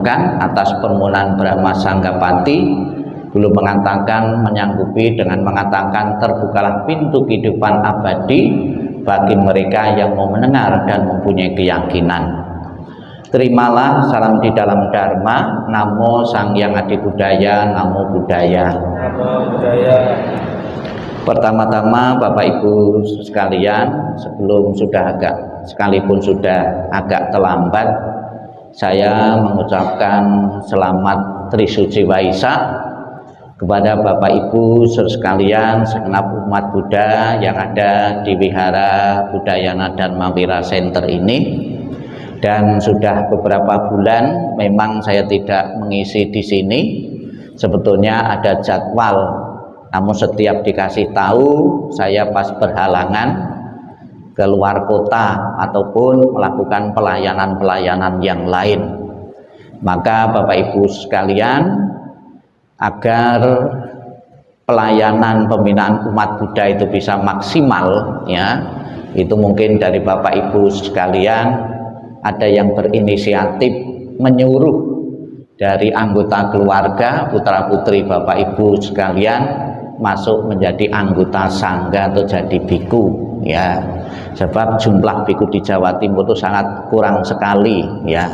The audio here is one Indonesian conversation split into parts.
kan atas permohonan Brahma Sanggapati, belum mengatakan, menyanggupi dengan mengatakan terbukalah pintu kehidupan abadi bagi mereka yang mau mendengar dan mempunyai keyakinan. Terimalah salam di dalam Dharma. Namo Sang Hyang Adi Budaya, Namo Buddhaya. Namo Buddhaya. Pertama-tama Bapak Ibu sekalian, sekalipun sudah agak terlambat, saya mengucapkan selamat Trisuci Waisak kepada Bapak Ibu sekalian, segenap umat Buddha yang ada di Wihara Budayana Dharma Wira Center ini. Dan sudah beberapa bulan memang saya tidak mengisi di sini. Sebetulnya ada jadwal, namun setiap dikasih tahu saya pas berhalangan keluar kota ataupun melakukan pelayanan-pelayanan yang lain. Maka Bapak Ibu sekalian, agar pelayanan pembinaan umat Buddha itu bisa maksimal, ya, itu mungkin dari Bapak Ibu sekalian ada yang berinisiatif menyuruh dari anggota keluarga, putra putri Bapak Ibu sekalian masuk menjadi anggota sangga atau jadi biku, ya. Sebab jumlah biku di Jawa Timur itu sangat kurang sekali, ya,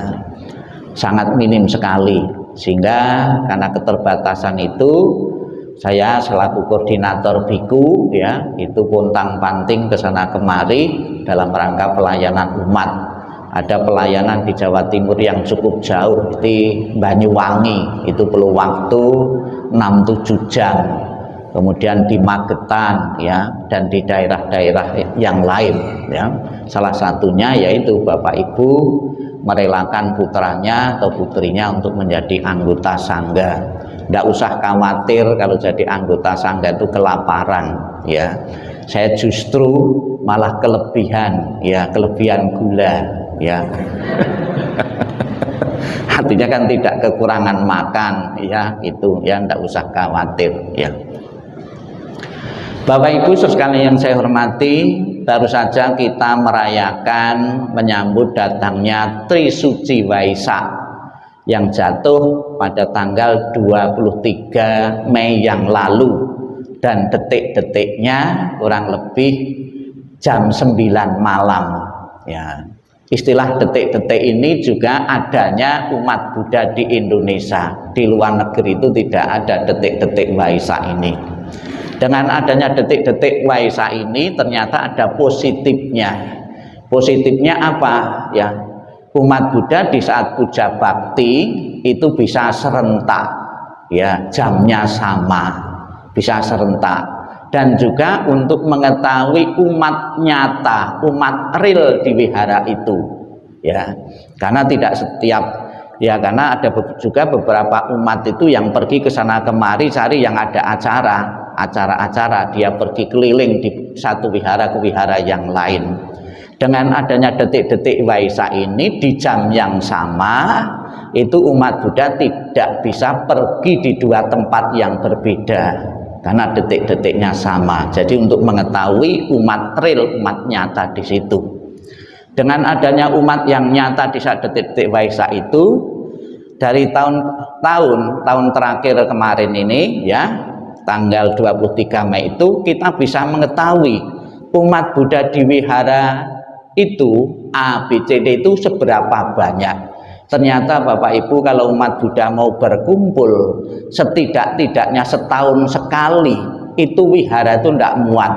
sangat minim sekali, sehingga karena keterbatasan itu saya selaku koordinator biku, ya, itu pontang-panting ke sana kemari dalam rangka pelayanan umat. Ada pelayanan di Jawa Timur yang cukup jauh di Banyuwangi, itu perlu waktu 6-7 jam. Kemudian di Magetan, ya, dan di daerah-daerah yang lain, ya. Salah satunya yaitu Bapak Ibu merelakan putranya atau putrinya untuk menjadi anggota sangga. Tidak usah khawatir kalau jadi anggota sangga itu kelaparan, ya. Saya justru malah kelebihan, ya, kelebihan gula, ya. Artinya kan tidak kekurangan makan, ya, itu ya, tidak usah khawatir, ya. Bapak Ibu sekalian yang saya hormati, baru saja kita merayakan menyambut datangnya Trisuci Waisak yang jatuh pada tanggal 23 Mei yang lalu, dan detik-detiknya kurang lebih jam 9 malam, ya. Istilah detik-detik ini juga adanya umat Buddha di Indonesia. Di luar negeri itu tidak ada detik-detik Waisak ini. Dengan adanya detik-detik Waisak ini ternyata ada positifnya. Positifnya apa? Ya, umat Buddha di saat puja bakti itu bisa serentak, ya, jamnya sama, bisa serentak. Dan juga untuk mengetahui umat nyata, umat real di wihara itu, ya, karena tidak setiap, ya, karena ada juga beberapa umat itu yang pergi ke sana kemari cari yang ada acara-acara, dia pergi keliling di satu wihara ke wihara yang lain. Dengan adanya detik-detik Waisak ini di jam yang sama, itu umat Buddha tidak bisa pergi di dua tempat yang berbeda karena detik-detiknya sama. Jadi untuk mengetahui umat real, umat nyata di situ. Dengan adanya umat yang nyata di saat detik-detik Waisak itu, dari tahun terakhir kemarin ini, ya, tanggal 23 Mei itu kita bisa mengetahui umat Buddha di wihara itu ABCD itu seberapa banyak. Ternyata Bapak Ibu, kalau umat Buddha mau berkumpul setidak-tidaknya setahun sekali, itu wihara itu tidak muat,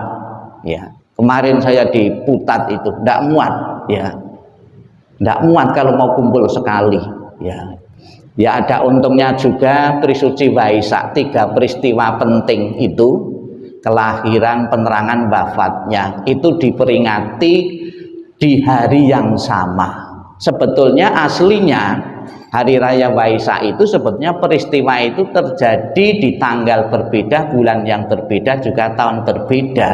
ya. Kemarin saya di Putat itu tidak muat, ya, tidak muat kalau mau kumpul sekali, ya. Ya, ada untungnya juga Trisuci Waisak, 3 peristiwa penting itu, kelahiran, penerangan, wafatnya, itu diperingati di hari yang sama. Sebetulnya aslinya Hari Raya Waisak itu sebetulnya peristiwa itu terjadi di tanggal berbeda, bulan yang berbeda, juga tahun berbeda.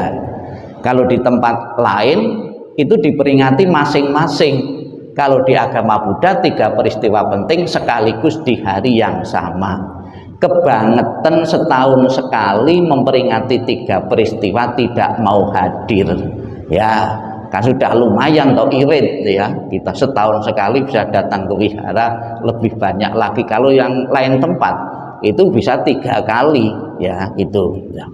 Kalau di tempat lain itu diperingati masing-masing. Kalau di agama Buddha 3 peristiwa penting sekaligus di hari yang sama. Kebangetan setahun sekali memperingati 3 peristiwa tidak mau hadir, ya. maka sudah lumayan toh irit ya, kita setahun sekali bisa datang ke wihara, lebih banyak lagi kalau yang lain tempat itu bisa 3 kali ya itu ya.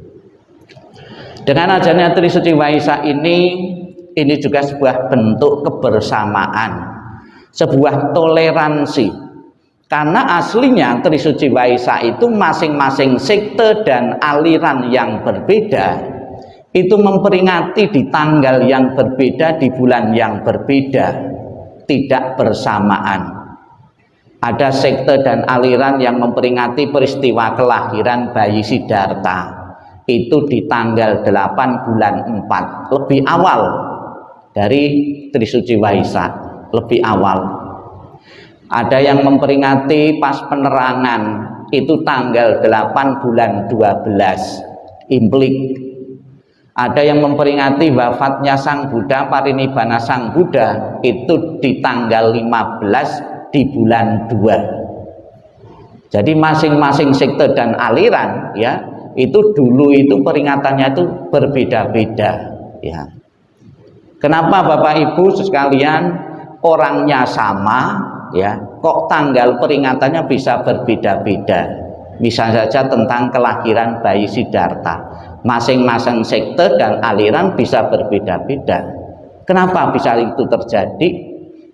Dengan adanya Trisuci Waisak ini juga sebuah bentuk kebersamaan, sebuah toleransi. Karena aslinya Trisuci Waisak itu masing-masing sekte dan aliran yang berbeda itu memperingati di tanggal yang berbeda, di bulan yang berbeda, tidak bersamaan. Ada sekte dan aliran yang memperingati peristiwa kelahiran bayi Siddhartha itu di tanggal 8 bulan 4, lebih awal dari Trisuci Waisak, lebih awal. Ada yang memperingati pas penerangan itu tanggal 8 bulan 12 Implik. Ada yang memperingati wafatnya Sang Buddha, parinibbana Sang Buddha itu di tanggal 15 di bulan 2. Jadi masing-masing sekte dan aliran ya itu dulu itu peringatannya itu berbeda-beda ya. Kenapa Bapak Ibu sekalian, orangnya sama ya, kok tanggal peringatannya bisa berbeda-beda? Bisa saja tentang kelahiran bayi Siddhartha, masing-masing sekte dan aliran bisa berbeda-beda. Kenapa bisa itu terjadi?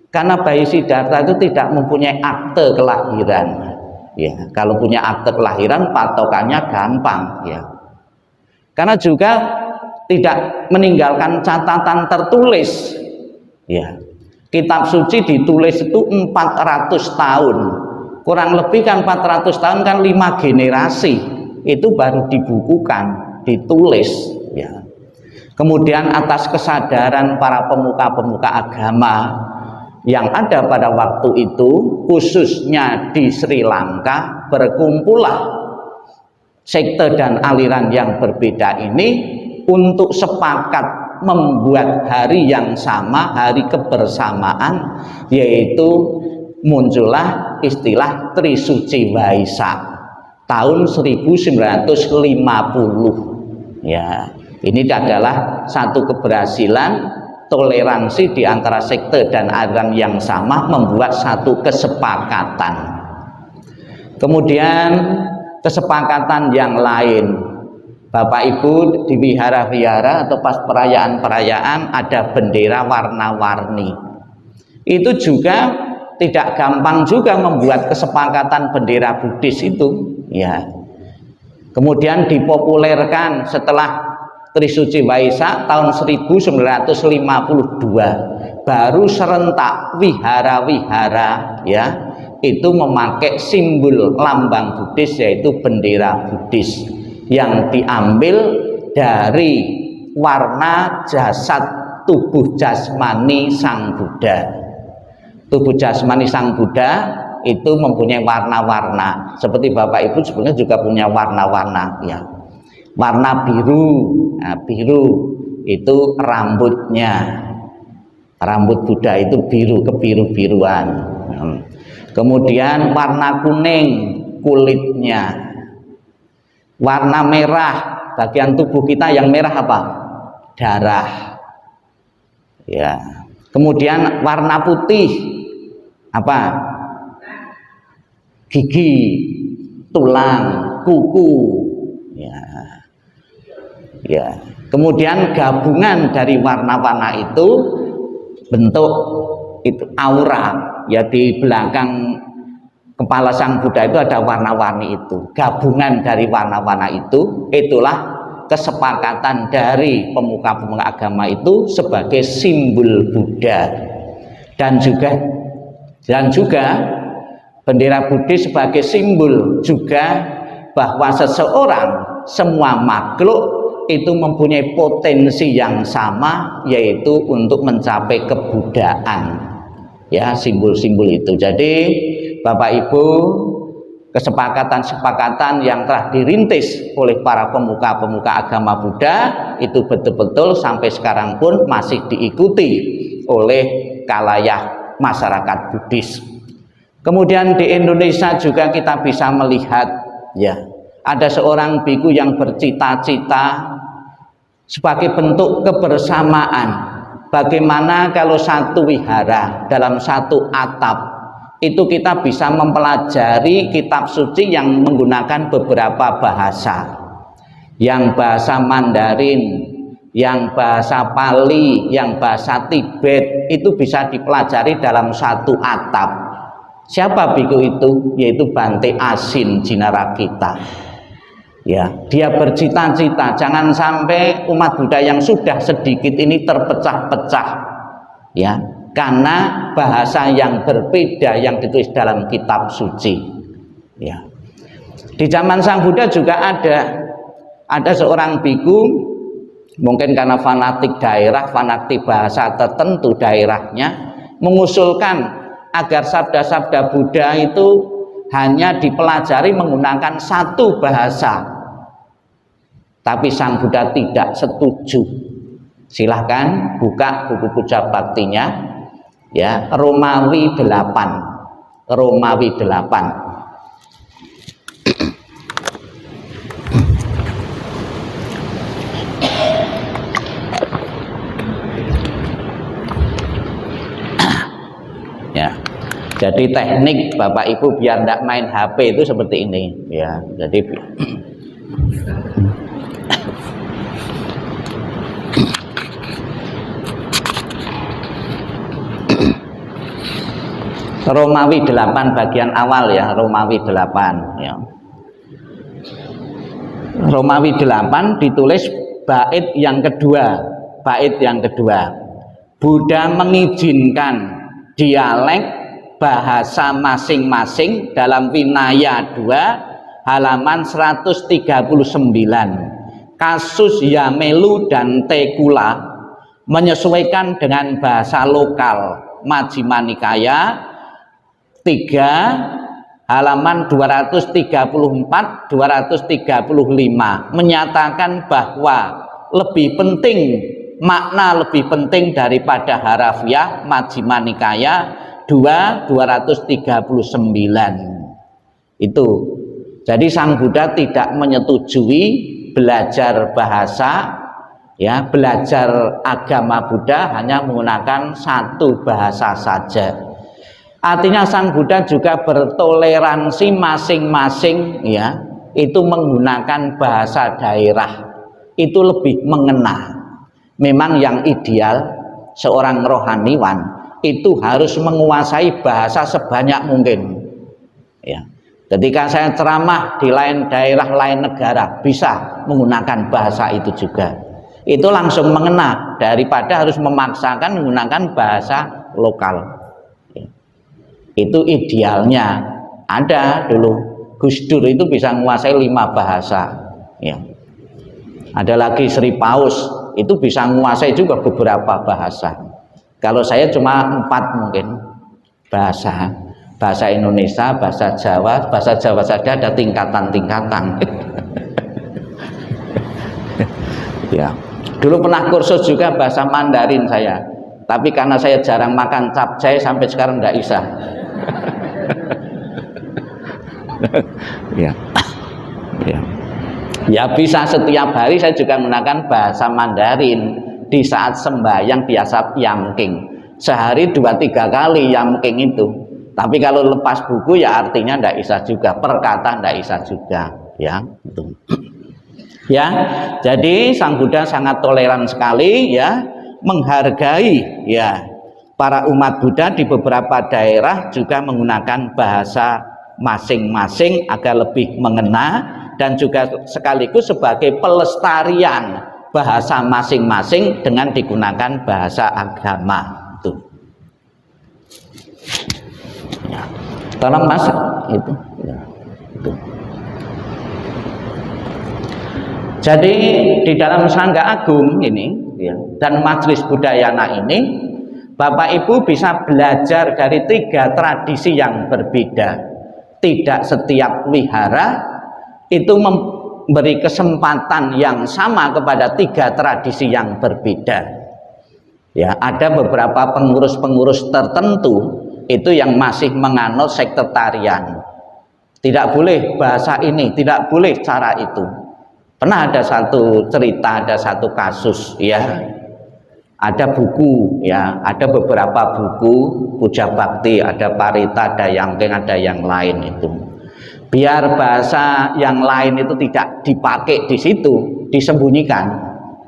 Karena bayi Siddhartha itu tidak mempunyai akte kelahiran ya. Kalau punya akte kelahiran patokannya gampang ya. Karena juga tidak meninggalkan catatan tertulis ya. Kitab suci ditulis itu 400 tahun, kurang lebih kan 400 tahun kan 5 generasi itu baru dibukukan, ditulis ya. Kemudian atas kesadaran para pemuka-pemuka agama yang ada pada waktu itu, khususnya di Sri Lanka, berkumpullah sekte dan aliran yang berbeda ini untuk sepakat membuat hari yang sama, hari kebersamaan, yaitu muncullah istilah Trisuci Waisak tahun 1950 ya. Ini adalah satu keberhasilan toleransi di antara sekte dan aliran yang sama, membuat satu kesepakatan. Kemudian kesepakatan yang lain, Bapak Ibu, di wihara-wihara atau pas perayaan-perayaan ada bendera warna-warni. Itu juga tidak gampang juga membuat kesepakatan bendera Buddhis itu ya. Kemudian dipopulerkan setelah Trisuci Waisak tahun 1952, baru serentak wihara-wihara ya itu memakai simbol lambang Buddhis, yaitu bendera Buddhis yang diambil dari warna jasad tubuh jasmani Sang Buddha. Tubuh jasmani Sang Buddha itu mempunyai warna-warna, seperti Bapak Ibu sebenarnya juga punya warna-warna ya. Warna biru, nah, biru itu rambutnya, rambut Buddha itu biru, kebiru-biruan. Kemudian warna kuning kulitnya. Warna merah, bagian tubuh kita yang merah apa? Darah ya. Kemudian warna putih apa? Gigi, tulang, kuku ya. Ya. Kemudian gabungan dari warna-warna itu bentuk itu aura ya, di belakang kepala Sang Buddha itu ada warna-warni itu. Gabungan dari warna-warna itu, itulah kesepakatan dari pemuka-pemuka agama itu sebagai simbol Buddha. Dan juga bendera Buddhis sebagai simbol juga bahwa seseorang, semua makhluk itu mempunyai potensi yang sama, yaitu untuk mencapai kebudaan ya, simbol-simbol itu. Jadi Bapak Ibu, kesepakatan-kesepakatan yang telah dirintis oleh para pemuka-pemuka agama Buddha itu betul-betul sampai sekarang pun masih diikuti oleh khalayak masyarakat Buddhis. Kemudian di Indonesia juga kita bisa melihat ya, ada seorang biku yang bercita-cita sebagai bentuk kebersamaan bagaimana kalau satu wihara dalam satu atap itu kita bisa mempelajari kitab suci yang menggunakan beberapa bahasa, yang bahasa Mandarin, yang bahasa Pali, yang bahasa Tibet, itu bisa dipelajari dalam satu atap. Siapa biku itu? Yaitu Bante Asin Jinarakita. Ya, dia bercita-cita jangan sampai umat Buddha yang sudah sedikit ini terpecah-pecah, ya, karena bahasa yang berbeda yang ditulis dalam kitab suci. Ya, di zaman Sang Buddha juga ada seorang biku, mungkin karena fanatik daerah, fanatik bahasa tertentu daerahnya, mengusulkan agar sabda-sabda Buddha itu hanya dipelajari menggunakan satu bahasa. Tapi Sang Buddha tidak setuju. Silahkan buka buku Puja Baktinya, ya, Romawi 8. Romawi 8. Ya. Jadi teknik Bapak Ibu biar tidak main HP itu seperti ini, ya. Jadi Romawi 8 bagian awal, ya, Romawi 8, ya. Romawi 8 ditulis bait yang kedua. Bait yang kedua, Buddha mengizinkan dialek bahasa masing-masing dalam Vinaya 2 halaman 139. Kasus Yamelu dan Tekula menyesuaikan dengan bahasa lokal. Majjhima Nikaya 3 halaman 234 235 menyatakan bahwa lebih penting, makna lebih penting daripada harafiah. Majjhima Nikaya 2 239 itu. Jadi Sang Buddha tidak menyetujui belajar bahasa, ya, belajar agama Buddha hanya menggunakan satu bahasa saja. Artinya Sang Buddha juga bertoleransi masing-masing, ya, itu menggunakan bahasa daerah, itu lebih mengena. Memang yang ideal seorang rohaniwan itu harus menguasai bahasa sebanyak mungkin, ya. Ketika saya ceramah di lain daerah, lain negara, bisa menggunakan bahasa itu juga, itu langsung mengena daripada harus memaksakan menggunakan bahasa lokal. Itu idealnya. Ada dulu Gus Dur itu bisa menguasai 5 bahasa, ya. Ada lagi Sri Paus itu bisa menguasai juga beberapa bahasa. Kalau saya cuma 4 mungkin bahasa. Bahasa Indonesia, bahasa Jawa saja ada tingkatan-tingkatan. Ya. Dulu pernah kursus juga bahasa Mandarin saya, tapi karena saya jarang makan capcay sampai sekarang tidak bisa. Ya. Ya. Ya, bisa setiap hari saya juga menggunakan bahasa Mandarin di saat sembahyang biasa yamking. Sehari 2-3 kali yamking itu. Tapi kalau lepas buku ya artinya tidak bisa juga, perkataan tidak bisa juga, ya. Itu. Ya, jadi Sang Buddha sangat toleran sekali, ya, menghargai, ya, para umat Buddha di beberapa daerah juga menggunakan bahasa masing-masing agar lebih mengena, dan juga sekaligus sebagai pelestarian bahasa masing-masing dengan digunakan bahasa agama. Itu. Ya. Tolong Mas itu. Ya. Itu. Jadi di dalam Sangga Agung ini, ya, dan Majelis Buddhayana ini, Bapak Ibu bisa belajar dari 3 tradisi yang berbeda. Tidak setiap wihara itu memberi kesempatan yang sama kepada 3 tradisi yang berbeda. Ya, ada beberapa pengurus-pengurus tertentu itu yang masih menganut sektetarian. Tidak boleh bahasa ini, tidak boleh cara itu. Pernah ada satu cerita, ada satu kasus, ya. Ada buku ya, ada beberapa buku puja bakti, ada parita, ada yangkeng, ada yang lain itu. Biar bahasa yang lain itu tidak dipakai di situ, disembunyikan,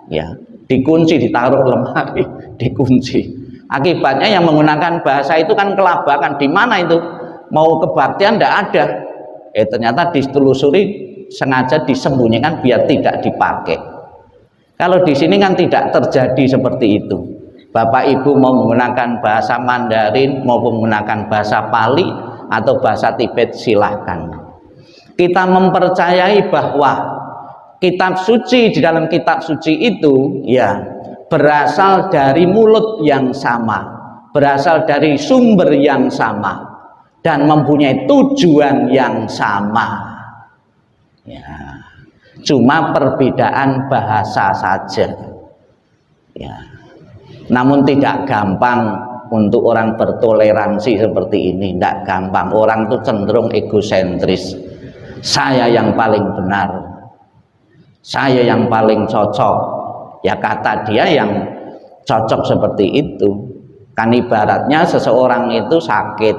ya, dikunci, ditaruh lemari, dikunci. Akibatnya yang menggunakan bahasa itu kan kelabakan. Di mana itu mau kebaktian tidak ada. Ternyata ditelusuri sengaja disembunyikan biar tidak dipakai. Kalau di sini kan tidak terjadi seperti itu. Bapak Ibu mau menggunakan bahasa Mandarin maupun menggunakan bahasa Pali atau bahasa Tibet silahkan. Kita mempercayai bahwa kitab suci, di dalam kitab suci itu ya berasal dari mulut yang sama, berasal dari sumber yang sama, dan mempunyai tujuan yang sama. Ya. Cuma perbedaan bahasa saja ya. Namun tidak gampang untuk orang bertoleransi seperti ini, tidak gampang. Orang itu cenderung egosentris, saya yang paling benar, saya yang paling cocok, ya kata dia yang cocok seperti itu. Kan ibaratnya seseorang itu sakit,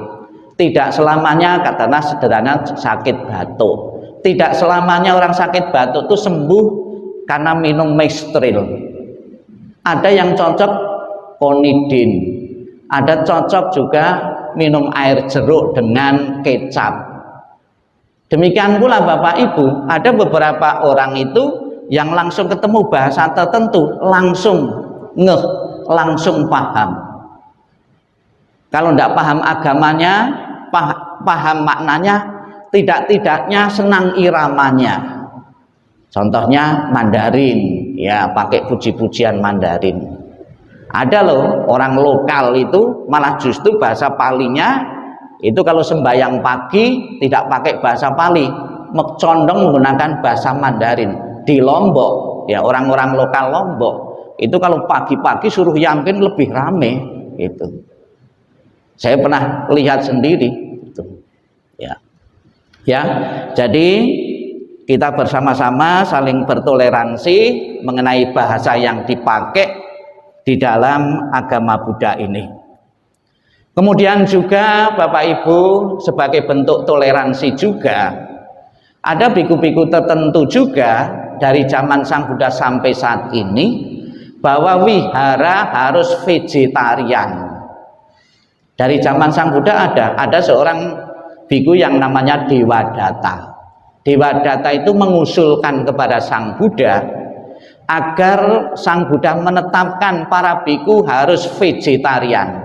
tidak selamanya, katakanlah sederhana, sakit batuk. Tidak selamanya orang sakit batuk itu sembuh karena minum Meistril. Ada yang cocok Konidin, ada cocok juga minum air jeruk dengan kecap. Demikian pula Bapak Ibu, ada beberapa orang itu yang langsung ketemu bahasa tertentu, langsung ngeh, langsung paham. Kalau tidak paham agamanya, paham maknanya, tidak-tidaknya senang iramanya. Contohnya Mandarin, ya pakai puji-pujian Mandarin. Ada loh orang lokal itu malah justru bahasa Palinya itu kalau sembahyang pagi tidak pakai bahasa Pali, condong menggunakan bahasa Mandarin. Di Lombok, ya orang-orang lokal Lombok itu kalau pagi-pagi suruh yampin lebih rame itu. Saya pernah lihat sendiri itu. Ya. Ya, jadi kita bersama-sama saling bertoleransi mengenai bahasa yang dipakai di dalam agama Buddha ini. Kemudian juga Bapak Ibu, sebagai bentuk toleransi juga ada biku-biku tertentu juga dari zaman Sang Buddha sampai saat ini bahwa wihara harus vegetarian. Dari zaman Sang Buddha ada seorang biku yang namanya Dewadatta. Dewadatta itu mengusulkan kepada Sang Buddha agar Sang Buddha menetapkan para biku harus vegetarian,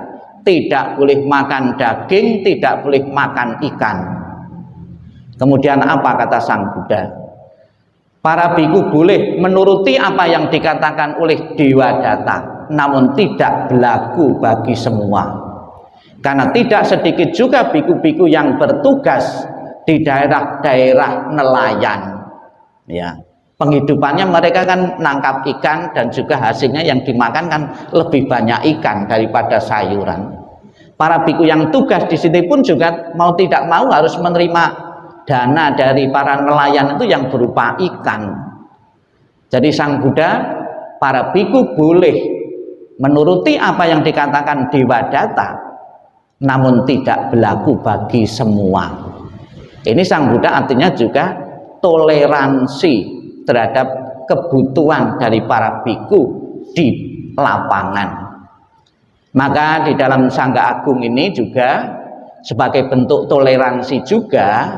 tidak boleh makan daging, tidak boleh makan ikan. Kemudian apa kata Sang Buddha? Para biku boleh menuruti apa yang dikatakan oleh Dewadatta, namun tidak berlaku bagi semua. Karena tidak sedikit juga biku-biku yang bertugas di daerah-daerah nelayan. Ya, penghidupannya mereka kan nangkap ikan dan juga hasilnya yang dimakan kan lebih banyak ikan daripada sayuran. Para biku yang tugas di sini pun juga mau tidak mau harus menerima dana dari para nelayan itu yang berupa ikan. Jadi Sang Buddha, para biku boleh menuruti apa yang dikatakan Dewadatta, namun tidak berlaku bagi semua. Ini Sang Buddha artinya juga toleransi terhadap kebutuhan dari para biku di lapangan. Maka di dalam Sangga Agung ini juga sebagai bentuk toleransi juga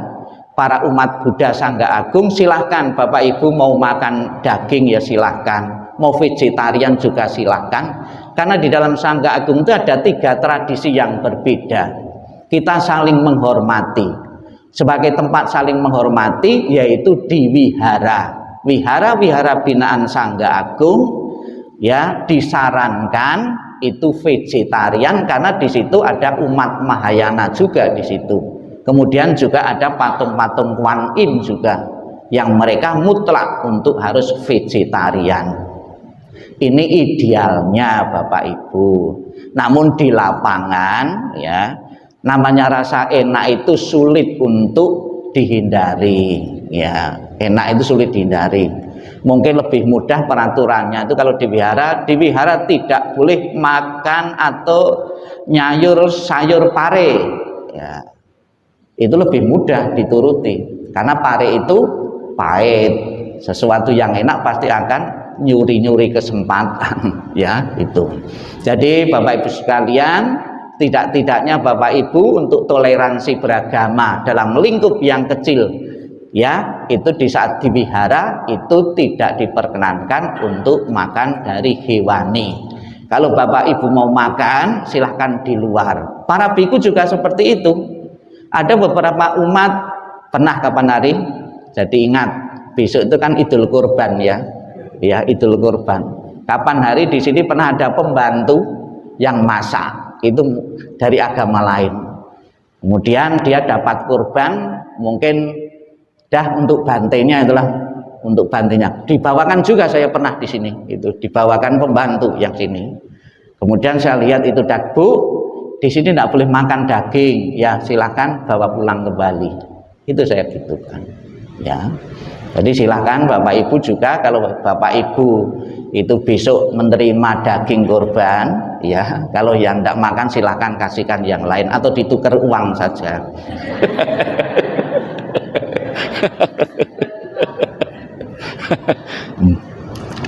para umat Buddha Sangga Agung, silahkan Bapak Ibu mau makan daging ya silahkan, mau vegetarian juga silahkan. Karena di dalam Sangga Agung itu ada 3 tradisi yang berbeda. Kita saling menghormati. Sebagai tempat saling menghormati yaitu di wihara. Wihara-wihara binaan Sangga Agung ya disarankan itu vegetarian karena di situ ada umat Mahayana juga di situ. Kemudian juga ada patung-patung Kuan Yin juga yang mereka mutlak untuk harus vegetarian. Ini idealnya Bapak Ibu. Namun di lapangan ya namanya rasa enak itu sulit untuk dihindari ya. Enak itu sulit dihindari. Mungkin lebih mudah peraturannya itu kalau di wihara tidak boleh makan atau nyayur sayur pare. Ya, itu lebih mudah dituruti karena pare itu pahit, sesuatu yang enak pasti akan nyuri-nyuri kesempatan. Ya, itu. Jadi Bapak Ibu sekalian, tidak-tidaknya Bapak Ibu untuk toleransi beragama dalam lingkup yang kecil, ya, itu di saat dipelihara itu tidak diperkenankan untuk makan dari hewani. Kalau Bapak Ibu mau makan silahkan di luar. Para biku juga seperti itu. Ada beberapa umat pernah kapan hari, jadi ingat besok itu kan Idul Kurban, ya, ya, Idul Kurban. Kapan hari di sini pernah ada pembantu yang masak, itu dari agama lain. Kemudian dia dapat kurban, mungkin dah untuk bantainya, itulah untuk bantainya. Dibawakan juga, saya pernah di sini, itu dibawakan pembantu yang sini. Kemudian saya lihat itu, Bu, di sini tidak boleh makan daging, ya silakan bawa pulang kembali. Itu saya gitukan, ya. Jadi silakan Bapak Ibu juga, kalau Bapak Ibu itu besok menerima daging kurban, ya, kalau yang tidak makan silakan kasihkan yang lain atau ditukar uang saja.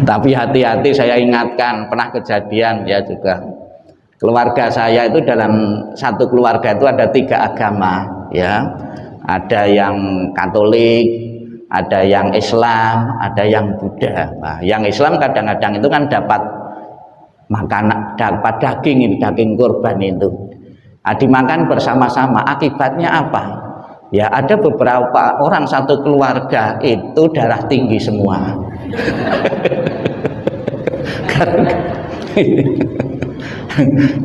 Tapi hati-hati, saya ingatkan, pernah kejadian ya juga. Keluarga saya itu, dalam satu keluarga itu ada 3 agama, ya. Ada yang Katolik, ada yang Islam, ada yang Buddha. Nah, yang Islam kadang-kadang itu kan dapat makanan, dapat daging kurban itu. Nah, dimakan bersama-sama. Akibatnya apa? Ya, ada beberapa orang satu keluarga itu darah tinggi semua.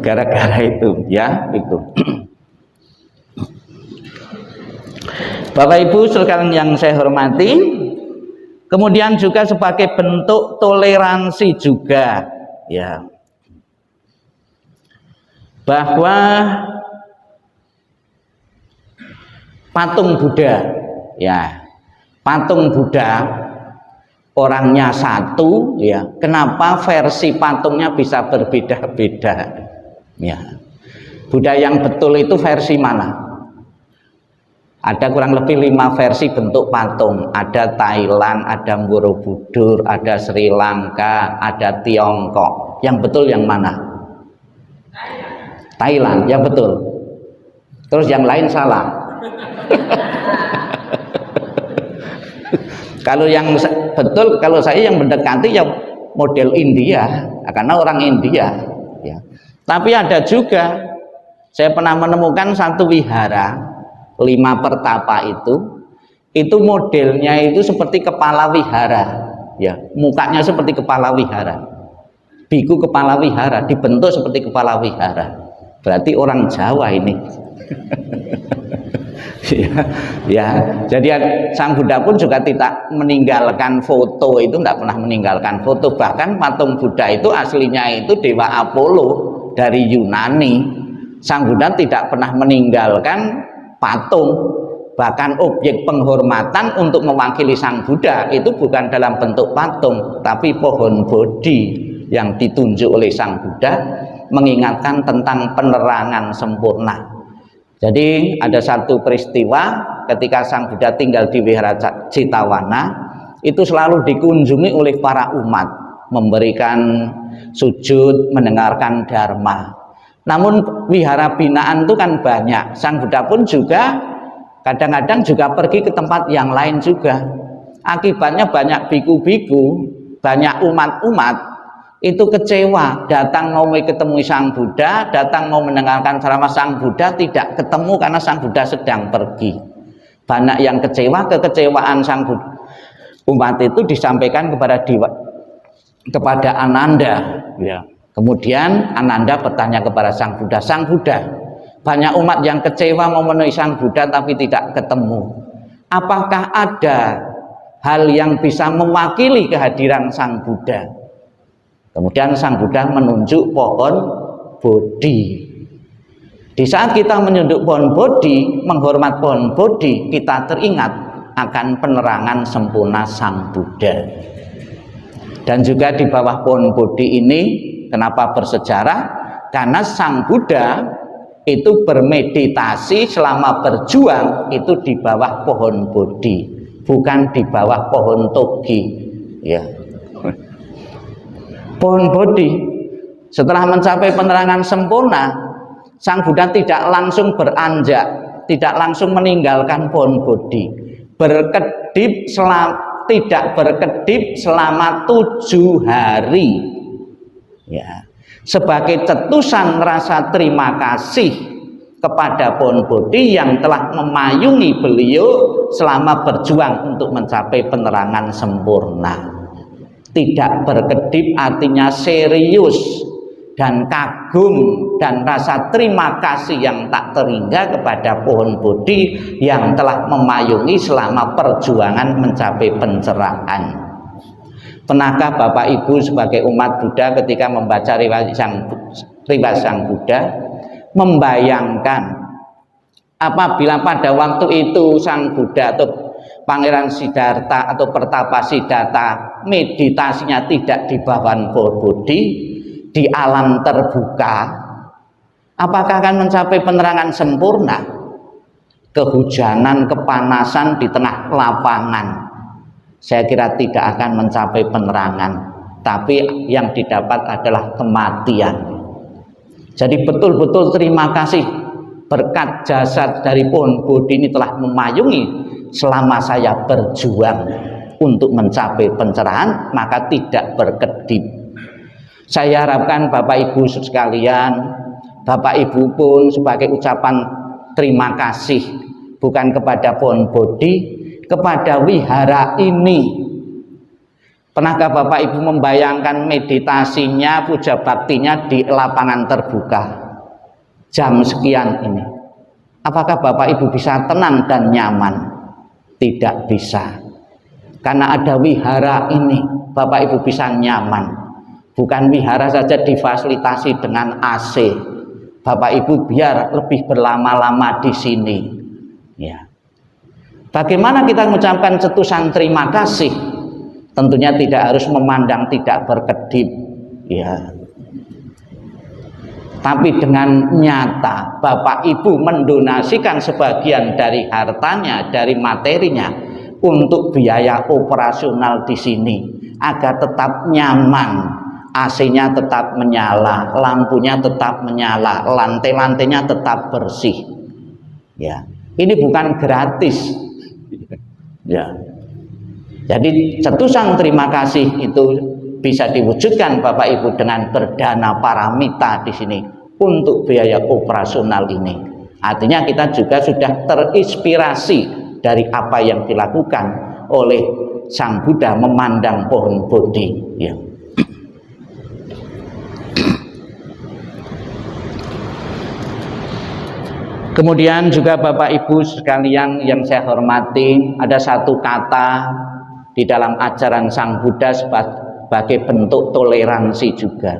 Gara-gara itu, ya, itu. Bapak Ibu sekalian yang saya hormati, kemudian juga sebagai bentuk toleransi juga, ya, bahwa patung Buddha, ya, patung Buddha orangnya satu, ya, kenapa versi patungnya bisa berbeda-beda, ya. Buddha yang betul itu versi mana? Ada kurang lebih 5 versi bentuk patung. Ada Thailand, ada Borobudur, ada Sri Lanka, ada Tiongkok. Yang betul yang mana? Thailand, yang betul. Terus yang lain salah. Kalau yang betul, kalau saya yang mendekati yang model India, karena orang India, ya. Tapi ada juga, saya pernah menemukan satu wihara 5 pertapa itu modelnya itu seperti kepala wihara, ya, mukanya seperti kepala wihara, biku kepala wihara, dibentuk seperti kepala wihara. Berarti orang Jawa ini. ya, jadi Sang Buddha pun juga tidak meninggalkan foto, itu tidak pernah meninggalkan foto. Bahkan patung Buddha itu aslinya itu dewa Apollo dari Yunani. Sang Buddha tidak pernah meninggalkan patung, bahkan objek penghormatan untuk mewakili Sang Buddha itu bukan dalam bentuk patung, tapi pohon bodhi yang ditunjuk oleh Sang Buddha, mengingatkan tentang penerangan sempurna. Jadi ada satu peristiwa ketika Sang Buddha tinggal di Wihara Citawana, itu selalu dikunjungi oleh para umat, memberikan sujud, mendengarkan dharma. Namun wihara binaan itu kan banyak. Sang Buddha pun juga kadang-kadang juga pergi ke tempat yang lain juga. Akibatnya banyak biku-biku, banyak umat-umat itu kecewa, datang mau ketemu Sang Buddha, datang mau mendengarkan ceramah Sang Buddha, tidak ketemu karena Sang Buddha sedang pergi. Banyak yang kecewa, kekecewaan Sang Buddha, umat itu disampaikan kepada Ananda, ya. Kemudian Ananda bertanya kepada Sang Buddha, Sang Buddha, banyak umat yang kecewa mau menemui Sang Buddha tapi tidak ketemu. Apakah ada hal yang bisa mewakili kehadiran Sang Buddha? Kemudian Sang Buddha menunjuk pohon bodhi. Di saat kita menunjuk pohon bodhi, menghormat pohon bodhi, kita teringat akan penerangan sempurna Sang Buddha. Dan juga di bawah pohon Bodhi ini, kenapa bersejarah? Karena Sang Buddha itu bermeditasi selama berjuang itu di bawah pohon Bodhi, bukan di bawah pohon Togi. Ya. Pohon Bodhi setelah mencapai penerangan sempurna, Sang Buddha tidak langsung beranjak, tidak langsung meninggalkan pohon Bodhi, tidak berkedip selama 7 hari, ya, sebagai cetusan rasa terima kasih kepada pohon Bodhi yang telah memayungi beliau selama berjuang untuk mencapai penerangan sempurna. Tidak berkedip artinya serius dan kagum dan rasa terima kasih yang tak terhingga kepada pohon Bodhi yang telah memayungi selama perjuangan mencapai pencerahan. Pernahkah Bapak Ibu sebagai umat Buddha ketika membaca riwayat Sang Buddha membayangkan apabila pada waktu itu Sang Buddha atau Pangeran Siddhartha atau Pertapa Siddhartha meditasinya tidak di bawah pohon Bodhi, di alam terbuka, apakah akan mencapai penerangan sempurna? Kehujanan, kepanasan di tengah lapangan, saya kira tidak akan mencapai penerangan, tapi yang didapat adalah kematian. Jadi betul-betul terima kasih, berkat jasad dari pohon Bodhi ini telah memayungi selama saya berjuang untuk mencapai pencerahan, maka tidak berkedip. Saya harapkan Bapak Ibu sekalian, Bapak Ibu pun sebagai ucapan terima kasih bukan kepada pohon Bodhi, kepada wihara ini. Pernahkah Bapak Ibu membayangkan meditasinya, puja baktinya di lapangan terbuka jam sekian ini? Apakah Bapak Ibu bisa tenang dan nyaman? Tidak bisa. Karena ada wihara ini, Bapak Ibu bisa nyaman. Bukan wihara saja difasilitasi dengan AC. Bapak Ibu biar lebih berlama-lama di sini. Ya. Bagaimana kita mengucapkan cetusan terima kasih? Tentunya tidak harus memandang tidak berkedip, ya. Tapi dengan nyata Bapak Ibu mendonasikan sebagian dari hartanya, dari materinya untuk biaya operasional di sini agar tetap nyaman. AC-nya tetap menyala, lampunya tetap menyala, lantai-lantainya tetap bersih. Ya, ini bukan gratis. Ya, jadi cetusan terima kasih itu bisa diwujudkan Bapak Ibu dengan berdana paramita di sini untuk biaya operasional ini. Artinya kita juga sudah terinspirasi dari apa yang dilakukan oleh Sang Buddha memandang pohon Bodhi. Ya. Kemudian juga Bapak Ibu sekalian yang saya hormati, ada satu kata di dalam ajaran Sang Buddha sebagai bentuk toleransi juga.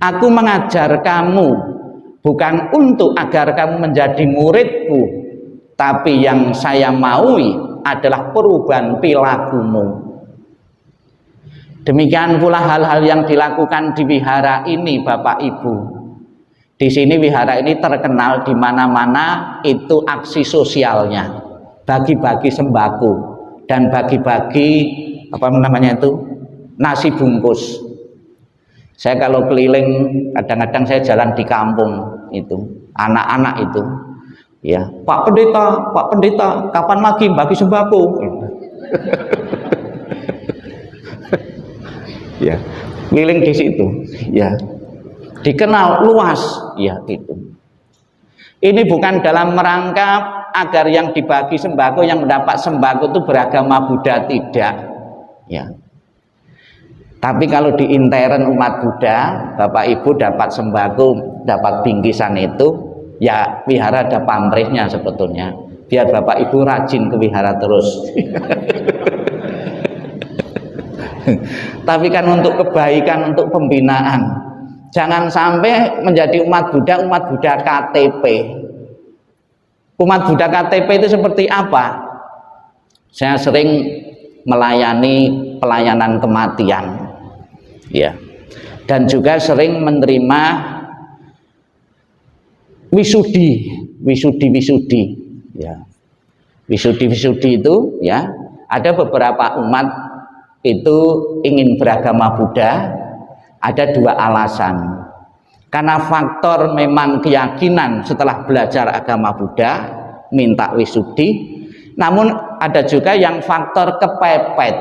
Aku mengajar kamu bukan untuk agar kamu menjadi muridku, tapi yang saya maui adalah perubahan perilakumu. Demikian pula hal-hal yang dilakukan di wihara ini Bapak Ibu. Di sini wihara ini terkenal di mana-mana itu aksi sosialnya, bagi-bagi sembako dan bagi-bagi apa namanya itu nasi bungkus. Saya kalau keliling kadang-kadang saya jalan di kampung itu, anak-anak itu, ya Pak Pendeta, kapan lagi bagi sembako? Ya, keliling di situ, ya. Dikenal luas, ya itu. Ini bukan dalam rangka agar yang dibagi sembako, yang mendapat sembako itu beragama Buddha, tidak, ya. Tapi kalau di intern umat Buddha, Bapak Ibu dapat sembako, dapat bingkisan itu, ya wihara ada pamrihnya sebetulnya. Biar Bapak Ibu rajin ke wihara terus. Tapi kan untuk kebaikan, untuk pembinaan. Jangan sampai menjadi umat Buddha KTP. Umat Buddha KTP itu seperti apa? Saya sering melayani pelayanan kematian. ya. Dan juga sering menerima wisudi ya. Wisudi itu ya, ada beberapa umat itu ingin beragama Buddha, ada dua alasan. Karena faktor memang keyakinan setelah belajar agama Buddha minta wisudi, namun ada juga yang faktor kepepet.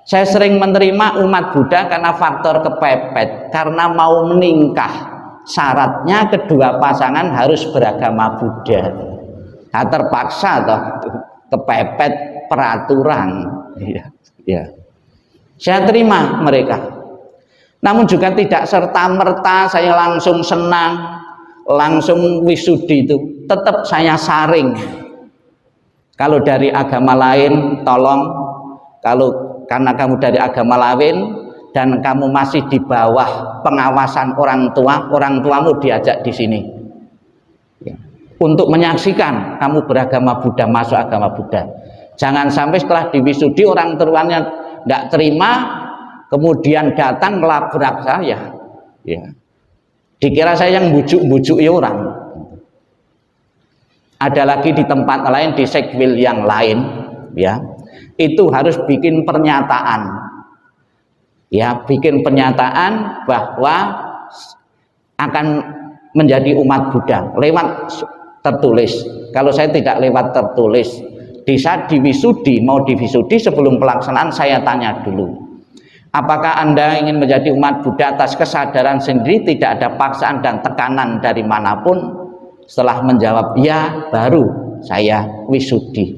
Saya sering menerima umat Buddha karena faktor kepepet, karena mau menikah syaratnya kedua pasangan harus beragama Buddha. Nah, terpaksa toh, kepepet peraturan ya. Saya terima mereka, namun juga tidak serta-merta saya langsung senang, langsung wisudi itu. Tetap saya saring. Kalau dari agama lain, tolong, karena kamu dari agama lain dan kamu masih di bawah pengawasan orang tuamu diajak di sini ya, untuk menyaksikan kamu beragama Buddha, masuk agama Buddha. Jangan sampai setelah diwisudi orang tuanya tidak terima, kemudian datang melabrak saya ya. Dikira saya yang bujuk-bujuki orang. Ada lagi di tempat lain, di sekbil yang lain ya, itu harus bikin pernyataan ya, bikin pernyataan bahwa akan menjadi umat Buddha lewat tertulis. Kalau saya tidak lewat tertulis, di saat diwisudi, mau diwisudi sebelum pelaksanaan saya tanya dulu, apakah Anda ingin menjadi umat Buddha atas kesadaran sendiri, tidak ada paksaan dan tekanan dari manapun? Setelah menjawab ya, baru saya wisudi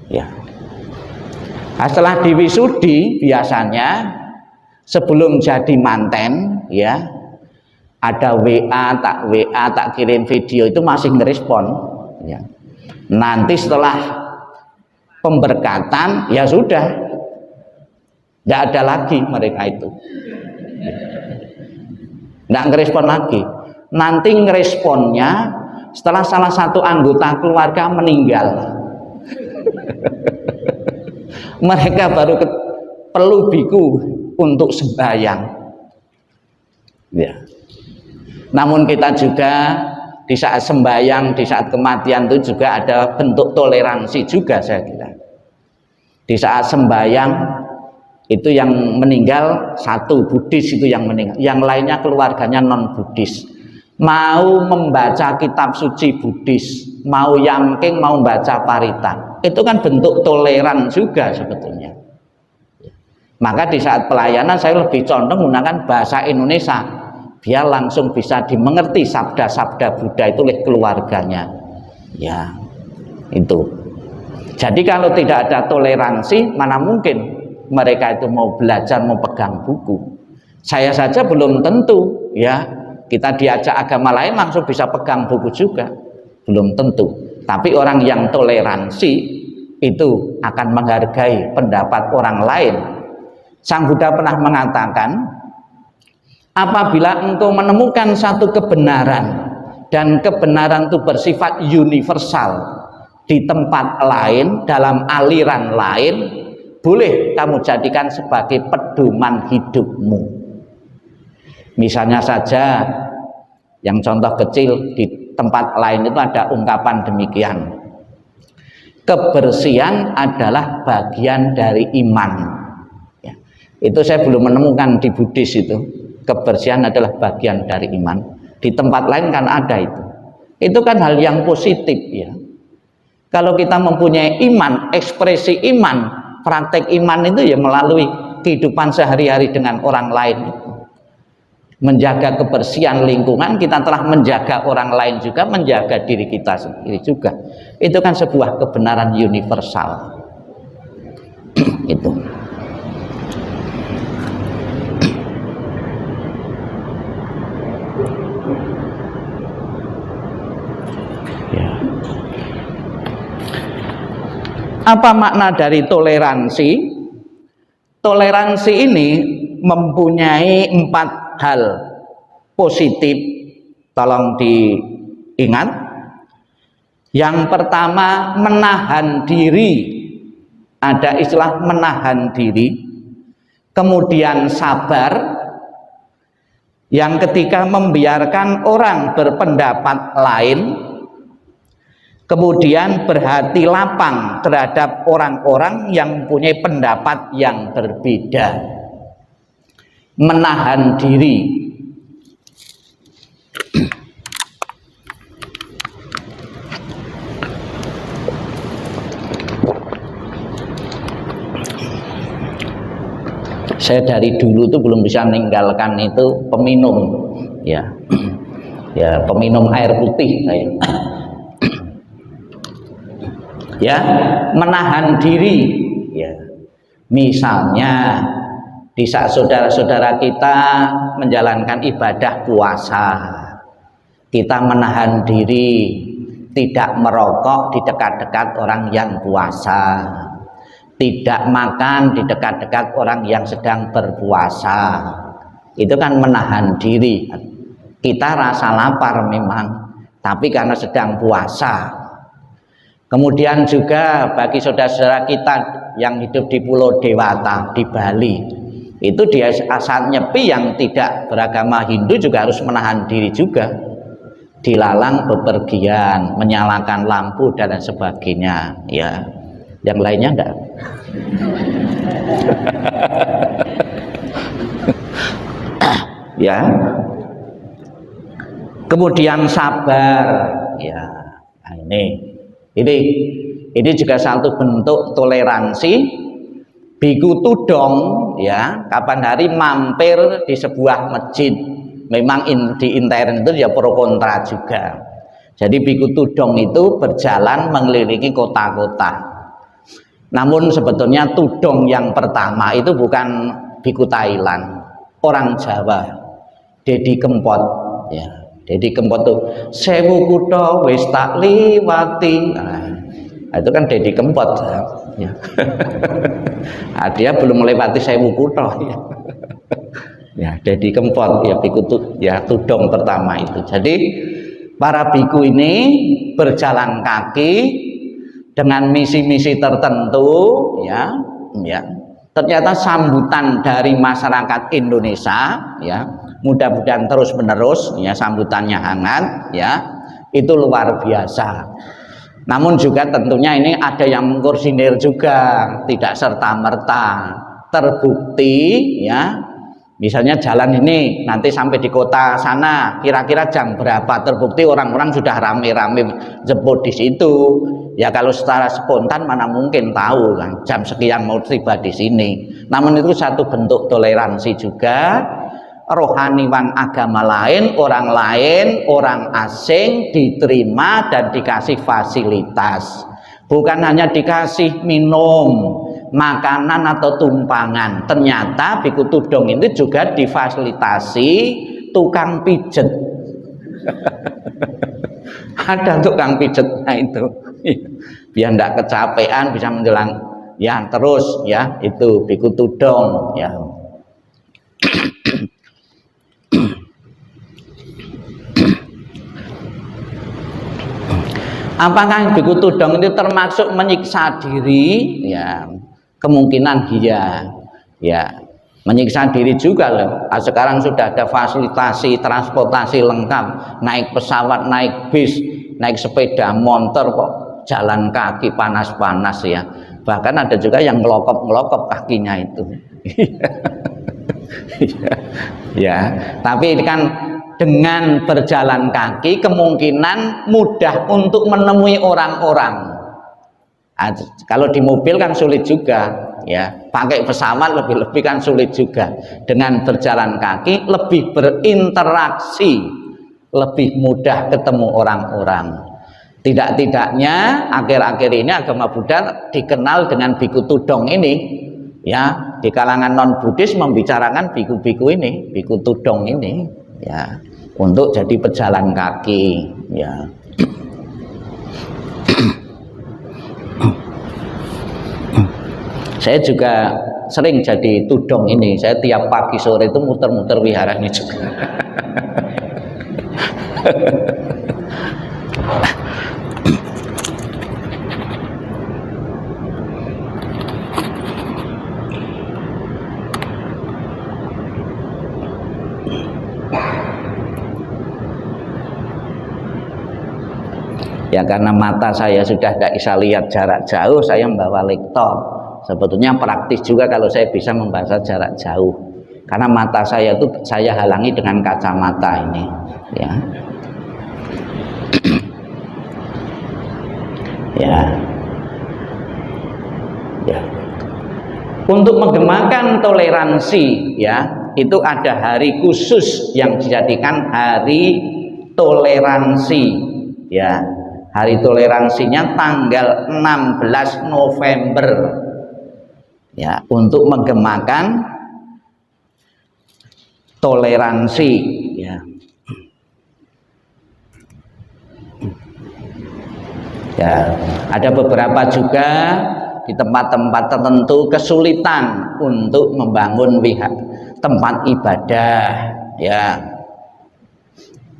ya. Nah, setelah diwisudi biasanya sebelum jadi manten ya, ada WA tak kirim video, itu masih ngerespon ya. Nanti setelah pemberkatan ya sudah, tidak ada lagi mereka itu, tidak ngerespon lagi. Nanti ngeresponnya setelah salah satu anggota keluarga meninggal. Mereka baru perlu biku untuk sembahyang ya. Namun kita juga di saat sembahyang, di saat kematian itu juga ada bentuk toleransi juga, saya kira. Di saat sembahyang itu yang meninggal satu Buddhis, itu yang meninggal, yang lainnya keluarganya non Buddhis, mau membaca kitab suci Buddhis, mau yangking, mau membaca parita, itu kan bentuk toleran juga sebetulnya. Maka di saat pelayanan saya lebih condong menggunakan bahasa Indonesia, biar langsung bisa dimengerti sabda-sabda Buddha itu oleh keluarganya ya, itu. Jadi kalau tidak ada toleransi, mana mungkin mereka itu mau belajar, mau pegang buku. Saya saja belum tentu ya, kita diajak agama lain langsung bisa pegang buku juga, belum tentu. Tapi orang yang toleransi itu akan menghargai pendapat orang lain. Sang Buddha pernah mengatakan, apabila engkau menemukan satu kebenaran dan kebenaran itu bersifat universal di tempat lain, dalam aliran lain, boleh kamu jadikan sebagai pedoman hidupmu. Misalnya saja, yang contoh kecil di tempat lain itu ada ungkapan demikian, kebersihan adalah bagian dari iman ya. Itu saya belum menemukan di Buddhis itu, kebersihan adalah bagian dari iman. Di tempat lain kan ada itu kan hal yang positif ya. Kalau kita mempunyai iman, ekspresi iman, praktek iman itu ya melalui kehidupan sehari-hari dengan orang lain. Menjaga kebersihan lingkungan, kita telah menjaga orang lain juga, menjaga diri kita sendiri juga. Itu kan sebuah kebenaran universal. Itu. Ya. Apa makna dari toleransi? Toleransi ini mempunyai 4 hal positif, tolong diingat. Yang pertama, menahan diri. Ada istilah menahan diri. kemudian sabar, yang ketiga membiarkan orang berpendapat lain, kemudian berhati lapang terhadap orang-orang yang mempunyai pendapat yang berbeda, menahan diri. Saya dari dulu tuh belum bisa meninggalkan itu peminum, ya, ya peminum air putih saya. Ya, menahan diri, ya. Misalnya di saat saudara-saudara kita menjalankan ibadah puasa, kita menahan diri tidak merokok di dekat-dekat orang yang puasa, tidak makan di dekat-dekat orang yang sedang berpuasa. Itu kan menahan diri. Kita rasa lapar memang, tapi karena sedang puasa. Kemudian juga bagi saudara-saudara kita yang hidup di Pulau Dewata, di Bali, itu dia saat nyepi yang tidak beragama Hindu juga harus menahan diri juga, dilarang bepergian, menyalakan lampu dan sebagainya, ya. Yang lainnya enggak. Ya. Kemudian sabar, ya. Nah, ini juga satu bentuk toleransi. Biku tudong, ya, kapan hari mampir di sebuah masjid, memang di intern itu ya pro kontra juga. Jadi biku tudong itu berjalan mengelilingi kota-kota. Namun sebetulnya tudong yang pertama itu bukan biku Thailand, orang Jawa, Dedi Kempot, ya. Dedi Kempot tuh sewu kutha wis tak liwati. Nah, itu kan Dedi Kempot, ya. Nah, dia belum melewati sewu kutha, ya. Ya, Dedi Kempot, ya biku ya tudong pertama itu. Jadi para biku ini berjalan kaki dengan misi-misi tertentu, ya, ya. Ternyata sambutan dari masyarakat Indonesia, ya, mudah-mudahan terus-menerus, ya, sambutannya hangat, ya, itu luar biasa. Namun juga tentunya ini ada yang mengkoordinir juga, tidak serta-merta terbukti, ya. Misalnya jalan ini nanti sampai di kota sana kira-kira jam berapa, terbukti orang-orang sudah rame-rame jemput di situ. Ya kalau secara spontan mana mungkin tahu kan jam sekian mau tiba di sini. Namun itu satu bentuk toleransi juga. Rohaniwan agama lain, orang asing diterima dan dikasih fasilitas. Bukan hanya dikasih minum, makanan atau tumpangan. Ternyata biku tudong ini juga difasilitasi tukang pijet. Ada tukang pijetnya itu. Biar tidak kecapean bisa menjelang, ya, terus, ya, itu biku tudong, ya. Apakah biku tudong itu termasuk menyiksa diri? Ya, kemungkinan iya, ya, menyiksa diri juga loh. Sekarang sudah ada fasilitasi transportasi lengkap, naik pesawat, naik bis, naik sepeda motor kok jalan kaki panas-panas, ya. Bahkan ada juga yang ngelokop kakinya itu. Ya, tapi ini kan dengan berjalan kaki kemungkinan mudah untuk menemui orang-orang. Kalau di mobil kan sulit juga, ya. Pakai pesawat lebih-lebih kan sulit juga. Dengan berjalan kaki lebih berinteraksi, lebih mudah ketemu orang-orang. Tidak-tidaknya akhir-akhir ini agama Buddha dikenal dengan biku tudong ini, ya. Di kalangan non Buddhis membicarakan biku-biku ini, biku tudong ini, ya, untuk jadi pejalan kaki, ya. Saya juga sering jadi tudong ini. Saya tiap pagi sore itu muter-muter wihara ini juga. Ya karena mata saya sudah tidak bisa lihat jarak jauh, saya membawa lektor. Sebetulnya praktis juga kalau saya bisa membaca jarak jauh. Karena mata saya itu saya halangi dengan kacamata ini, ya. Ya. Ya. Untuk menggemakan toleransi, ya, itu ada hari khusus yang dijadikan hari toleransi, ya. Hari toleransinya tanggal 16 November, ya, untuk menggemakan toleransi, ya. Ya, ada beberapa juga di tempat-tempat tertentu kesulitan untuk membangun tempat ibadah, ya.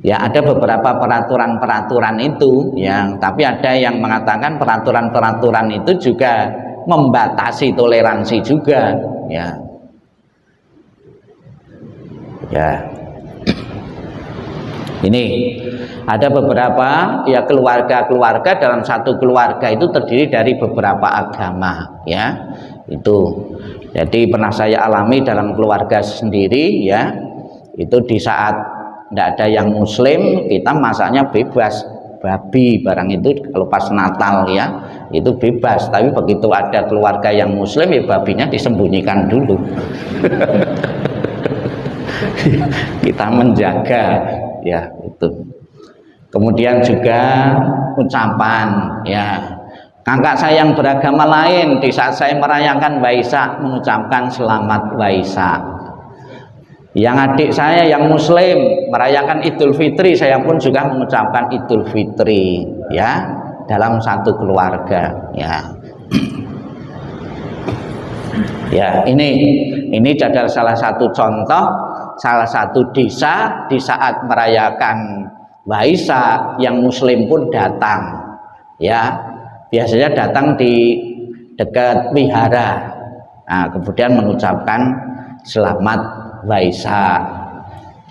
Ya, ada beberapa peraturan-peraturan itu, yang tapi ada yang mengatakan peraturan-peraturan itu juga membatasi toleransi juga, ya. Ya. Ini ada beberapa, ya, keluarga-keluarga, dalam satu keluarga itu terdiri dari beberapa agama, ya. Itu. Jadi pernah saya alami dalam keluarga sendiri, ya. Itu di saat tidak ada yang muslim, kita masaknya bebas, babi barang itu kalau pas Natal, ya, itu bebas. Tapi begitu ada keluarga yang muslim, ya babinya disembunyikan dulu. Kita menjaga, ya, itu. Kemudian juga ucapan, ya, kakak saya yang beragama lain di saat saya merayakan Waisak mengucapkan selamat Waisak. Yang adik saya yang muslim merayakan Idul Fitri, saya pun juga mengucapkan Idul Fitri, ya, dalam satu keluarga, ya. Ya, ini adalah salah satu contoh, salah satu desa di saat merayakan Waisak yang muslim pun datang, ya. Biasanya datang di dekat wihara, nah, kemudian mengucapkan selamat Waisak.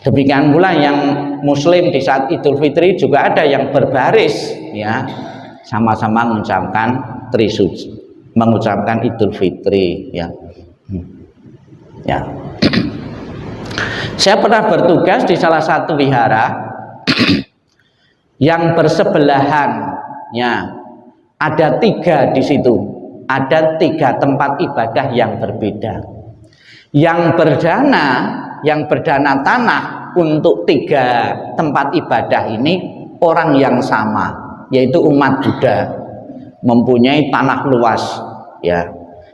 Demikian pula yang muslim di saat Idul Fitri juga ada yang berbaris, ya, sama-sama mengucapkan Trisuci, mengucapkan Idul Fitri, ya. Ya. Saya pernah bertugas di salah satu wihara yang bersebelahan, ya, ada 3 di situ, ada 3 tempat ibadah yang berbeda. Yang berdana tanah untuk 3 tempat ibadah ini orang yang sama, yaitu umat Buddha, mempunyai tanah luas, ya.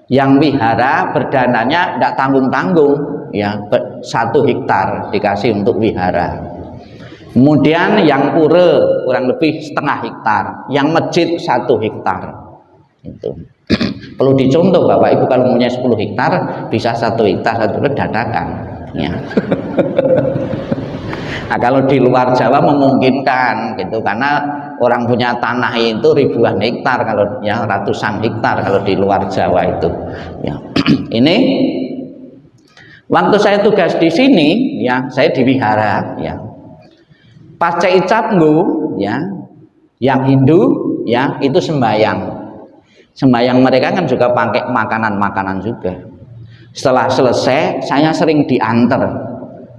Yang wihara berdananya tidak tanggung-tanggung, ya, 1 hektar dikasih untuk wihara. Kemudian yang pura kurang lebih setengah hektar, yang masjid 1 hektar. Itu perlu dicontoh Bapak Ibu, kalau punya 10 hektar bisa 1 hektar 1 dadakan, ya. Nah, kalau di luar Jawa memungkinkan gitu, karena orang punya tanah itu ribuan hektar, kalau ya ratusan hektar kalau di luar Jawa itu, ya. Ini waktu saya tugas di sini, ya, saya di wihara, ya. Pasca Icapnggu, ya, yang Hindu, ya, itu sembahyang mereka kan juga pakai makanan-makanan juga. Setelah selesai saya sering diantar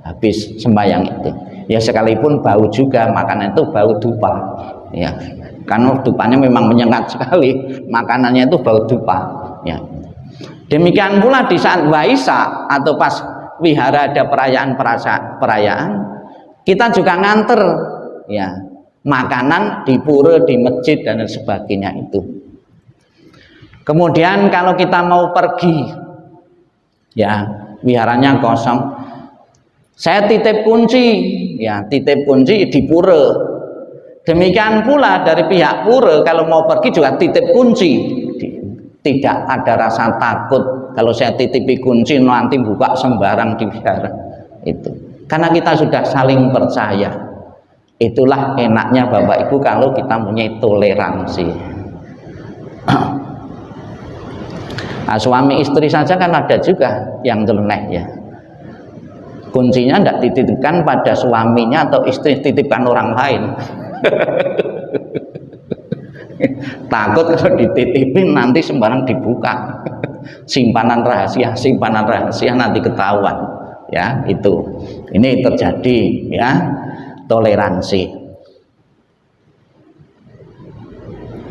habis sembahyang itu, ya, sekalipun bau juga, makanan itu bau dupa, ya, karena dupanya memang menyengat sekali, makanannya itu bau dupa, ya. Demikian pula di saat Waisak atau pas wihara ada perayaan, kita juga nganter, ya, makanan di pura, di masjid dan sebagainya itu. Kemudian kalau kita mau pergi, ya, wiharanya kosong, saya titip kunci, ya, titip kunci di pura. Demikian pula dari pihak pura kalau mau pergi juga titip kunci. Tidak ada rasa takut kalau saya titipi kunci nanti buka sembarang di wihara itu, karena kita sudah saling percaya. Itulah enaknya Bapak Ibu kalau kita punya toleransi. Nah, suami istri saja kan ada juga yang nyeleneh, ya, kuncinya tidak dititipkan pada suaminya atau istri, titipkan orang lain. Takut kalau dititipin nanti sembarang dibuka. Simpanan rahasia nanti ketahuan. Ya, itu. Ini terjadi ya, toleransi.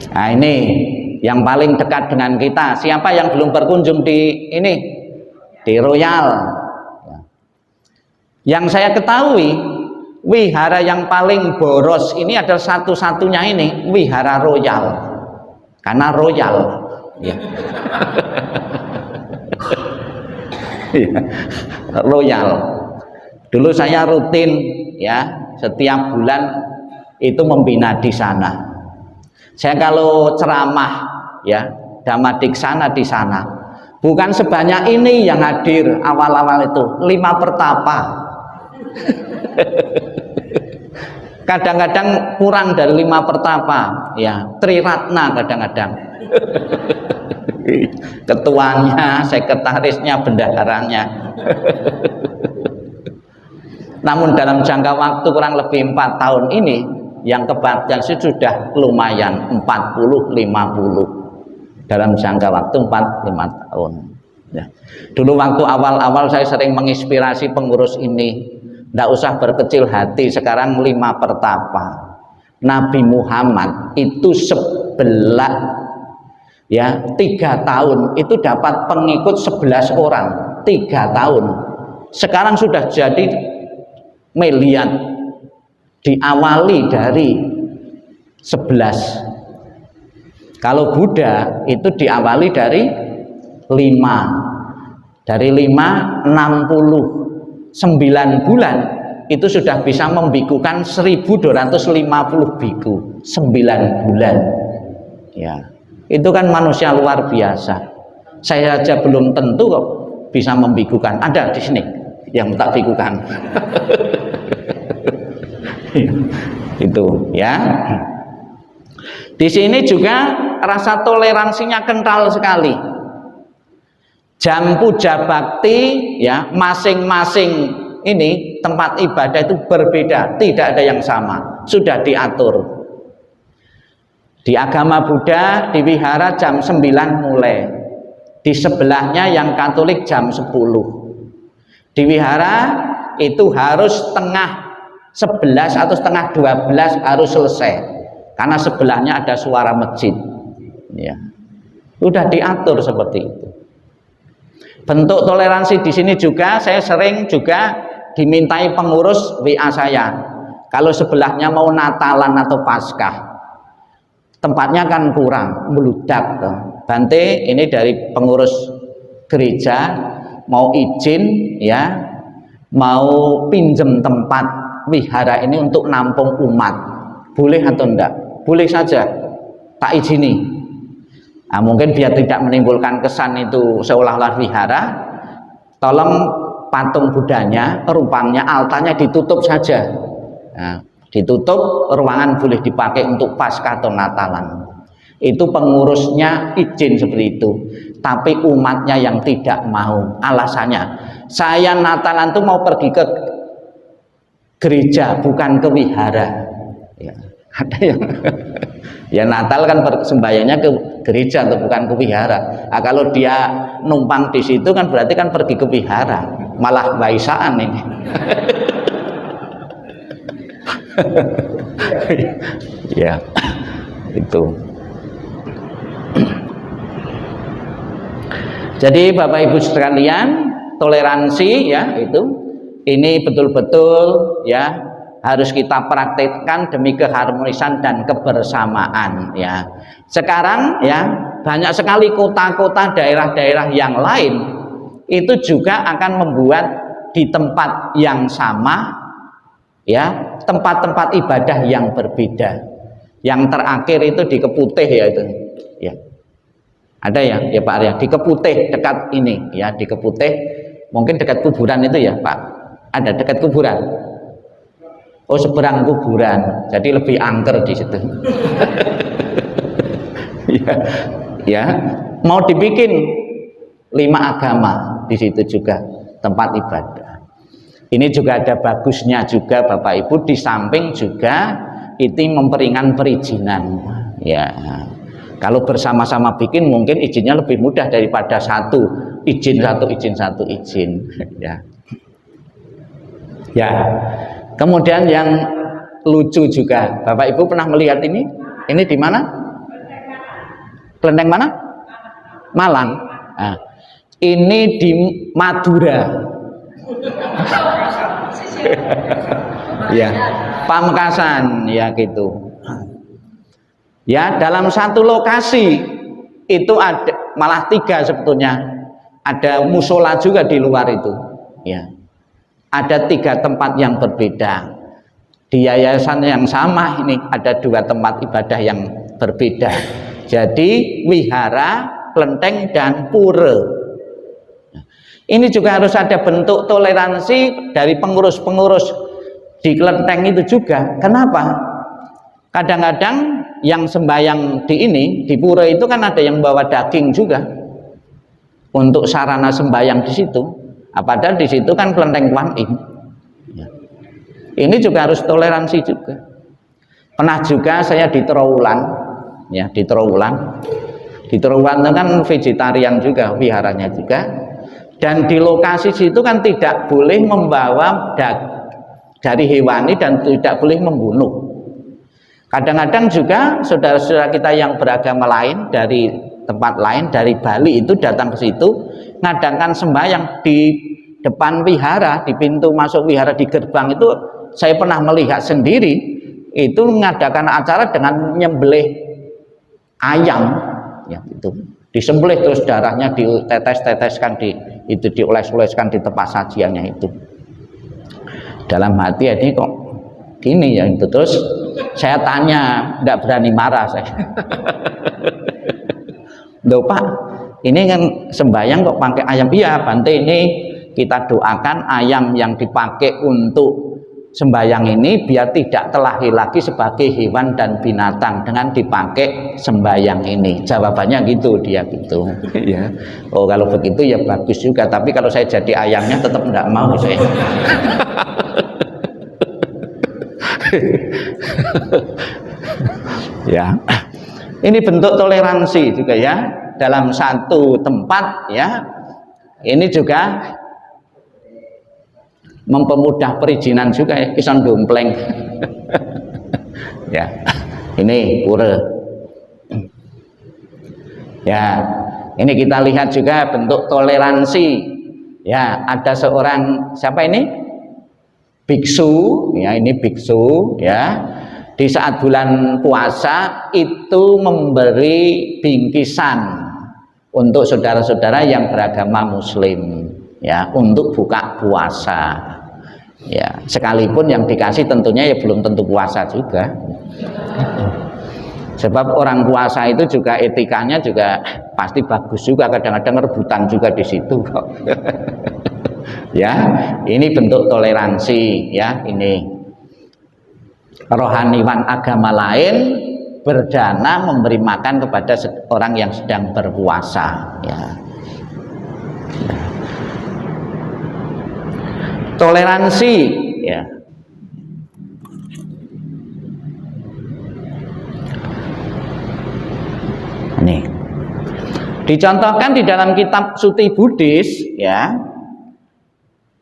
Nah, ini yang paling dekat dengan kita. Siapa yang belum berkunjung di ini? Di Royal. Yang saya ketahui, wihara yang paling boros ini adalah satu-satunya ini, wihara Royal. Karena royal. Ya. Royal. Dulu saya rutin ya, setiap bulan itu membina di sana. Saya kalau ceramah ya, Dhamadiksana di sana, bukan sebanyak ini yang hadir awal-awal itu, 5 pertapa. Kadang-kadang kurang dari 5 pertapa, ya, Triratna kadang-kadang. Ketuanya, sekretarisnya, bendaharanya. Namun dalam jangka waktu kurang lebih 4 tahun ini, yang kebaktian sudah lumayan 40-50 dalam jangka waktu 4-5 tahun. Ya. Dulu waktu awal-awal saya sering menginspirasi pengurus ini, tidak usah berkecil hati, sekarang 5 pertapa. Nabi Muhammad itu sebelah ya 3 tahun itu dapat pengikut 11 orang, 3 tahun. Sekarang sudah jadi miliar, diawali dari 11. Kalau Buddha itu diawali dari 5. Dari 5 60 9 bulan itu sudah bisa membikukan 1250 biku. 9 bulan. Ya. Itu kan manusia luar biasa. Saya saja belum tentu kok bisa membikukan. Ada di sini yang tak bikukan. Itu ya. Di sini juga rasa toleransinya kental sekali. Jam puja bakti ya, masing-masing ini tempat ibadah itu berbeda, tidak ada yang sama, sudah diatur. Di agama Buddha di wihara jam 9 mulai, di sebelahnya yang Katolik jam 10. Di wihara itu harus setengah 11 atau setengah 12 harus selesai, karena sebelahnya ada suara masjid. Ya, sudah diatur seperti itu. Bentuk toleransi di sini juga saya sering juga dimintai pengurus WA saya. Kalau sebelahnya mau Natalan atau Paskah, tempatnya kan kurang, meludak. Bante ini dari pengurus gereja mau izin ya, mau pinjem tempat wihara ini untuk nampung umat, boleh atau enggak? Boleh saja, tak izini. Nah, mungkin biar tidak menimbulkan kesan itu seolah-olah wihara, tolong patung Budanya, rupanya altarnya ditutup saja. Nah, ditutup, ruangan boleh dipakai untuk Paskah atau Natalan. Itu pengurusnya izin seperti itu, tapi umatnya yang tidak mau. Alasannya, saya Natalan tuh mau pergi ke gereja, bukan ke wihara. Ya, ada yang ya Natal kan sembahyangnya ke gereja atau bukan ke wihara. Nah, kalau dia numpang di situ kan berarti kan pergi ke wihara, malah waisaan ini. Ya, itu. Jadi Bapak Ibu sekalian, toleransi ya itu, ini betul-betul ya harus kita praktekkan demi keharmonisan dan kebersamaan ya. Sekarang ya banyak sekali kota-kota, daerah-daerah yang lain itu juga akan membuat di tempat yang sama ya, tempat-tempat ibadah yang berbeda. Yang terakhir itu di Keputih ya itu ya. Ada ya, ya Pak Arya, di Keputih dekat ini ya, di Keputih mungkin dekat kuburan itu ya Pak. Ada dekat kuburan. Oh, seberang kuburan, jadi lebih angker di situ. Ya, ya, mau dibikin 5 agama di situ juga tempat ibadah. Ini juga ada bagusnya juga Bapak Ibu, di samping juga itu memperingan perizinan. Ya, kalau bersama-sama bikin mungkin izinnya lebih mudah daripada satu izin. Ya. Ya. Kemudian yang lucu juga, Bapak Ibu pernah melihat ini? Ini di mana? Kelenteng mana? Malang. Nah, ini di Madura. Ya, Pamekasan, ya gitu. Ya, dalam satu lokasi itu ada malah 3 sebetulnya. Ada musola juga di luar itu. Ya, ada 3 tempat yang berbeda. Di yayasan yang sama ini ada 2 tempat ibadah yang berbeda. Jadi wihara, kelenteng, dan pura. Ini juga harus ada bentuk toleransi dari pengurus-pengurus di kelenteng itu juga. Kenapa? Kadang-kadang yang sembahyang di pura itu kan ada yang bawa daging juga untuk sarana sembahyang di situ. Padahal di situ kan kelenteng Kwan Im. Ya. Ini juga harus toleransi juga. Pernah juga saya di Trowulan, ya di Trowulan. Di Trowulan itu kan vegetarian juga, wiharanya juga. Dan di lokasi situ kan tidak boleh membawa dari hewani dan tidak boleh membunuh. Kadang-kadang juga saudara-saudara kita yang beragama lain dari tempat lain, dari Bali itu datang ke situ ngadakan sembahyang di depan wihara, di pintu masuk wihara, di gerbang itu saya pernah melihat sendiri itu mengadakan acara dengan nyembelih ayam, ya itu disembelih terus darahnya ditetes-teteskan dioles-oleskan di tempat sajiannya itu. Dalam hati ini kok gini ya itu. Terus saya tanya, tidak berani marah saya. Loh Pak, ini kan sembahyang kok pakai ayam? Iya Bante, ini kita doakan ayam yang dipakai untuk sembahyang ini biar tidak terlahir lagi sebagai hewan dan binatang dengan dipakai sembahyang ini. Jawabannya gitu, dia gitu. Ya. Oh kalau begitu ya bagus juga, tapi kalau saya jadi ayamnya tetap tidak mau saya. Ya, ini bentuk toleransi juga ya dalam satu tempat ya. Ini juga mempermudah perizinan juga ya, pisan dompleng. Ya, ini pura. Ya, ini kita lihat juga bentuk toleransi. Ya, ada seorang siapa ini? Biksu, ya ini biksu, ya di saat bulan puasa itu memberi bingkisan untuk saudara-saudara yang beragama Muslim, ya untuk buka puasa, ya sekalipun yang dikasih tentunya ya belum tentu puasa juga, sebab orang puasa itu juga etikanya juga pasti bagus juga, kadang-kadang rebutan juga di situ kok. Ya, ini bentuk toleransi ya, ini rohaniwan agama lain berdana memberi makan kepada orang yang sedang berpuasa ya. Toleransi ya. Ini dicontohkan di dalam kitab Suti Buddhis ya.